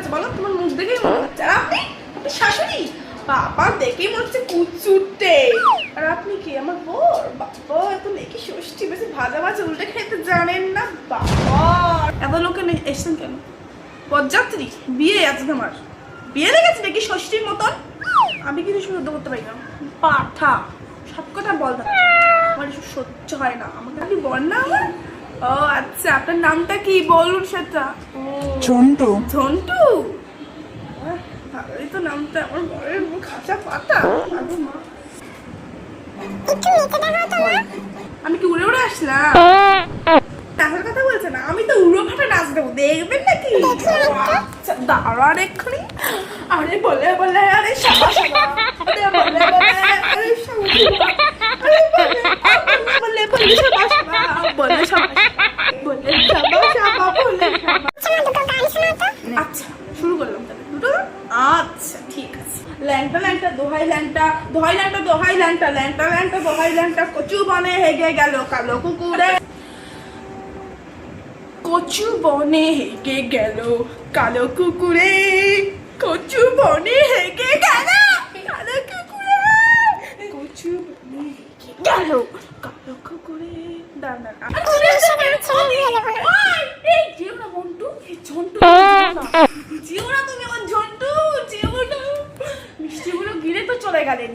হচ্ছে বলো? তোমার মুখ দেখেই মনে হচ্ছে। আর আপনি শাশুড়ি, বাবা দেখেই মনে হচ্ছে কুচুটে। আর আপনি কি আমার বর? বাবা এত লেখি ষষ্ঠী, বেশি ভাজা ভাজা উল্টে খেতে জানেন না বাবা। এত লোকে এসছেন কেন? বরযাত্রী বিয়ে আছে তোমার? বিয়ে লেগেছে নাকি ষষ্ঠীর মতন? আমি কিছু সহ্য করতে পারি না, পাঠা সব কথা বল। আমার এসব সহ্য হয় না। আমাকে আপনি বল না আমার। ও আচ্ছা, আপনার নামটা কি বলুন সেটা? ঝন্টু। ঝন্টু, ভালোই তো নামটা। আমার বরের মুখ খাঁচা পাতা। আমি কি উড়ে উড়ে আসলাম? নাচের কথা বলছে না, আমি তো উড়ো ফাটা নাচ দেবো, দেখবেন নাকি? আচ্ছা দাঁড়ান এক্ষুনি। আরে বলে বলে আরে সাবা সাবা, আরে বলে বলে আরে সাবা সাবা, আরে বলে বলে সাবা সাবা, বলে সাবা বলে সাবা সাবা বলে সাবা। আচ্ছা শুরু করলাম তাহলে দুটো। আচ্ছা ঠিক আছে। ল্যাংটা ল্যাংটা দোহাই ল্যাংটা, দোহাই ল্যাংটা দোহাই ল্যাংটা, ল্যাংটা ল্যাংটা দোহাই ল্যাংটা, কচু বনে হেগে গেল কালো কুকুরে। কচু বনে হেগে গেল কালো কুকুরে, কচু বনে হেগে গেল কালো কুকুরে, কচু বনে হেগে গেল কালো কুকুরে। দাঁড়ান এই যেও না মন্টু, এই ঝন্টু যেও না তুমি আমার ঝন্টু, যেও না। মিষ্টিগুলো গিলে তো চলে গেলেন।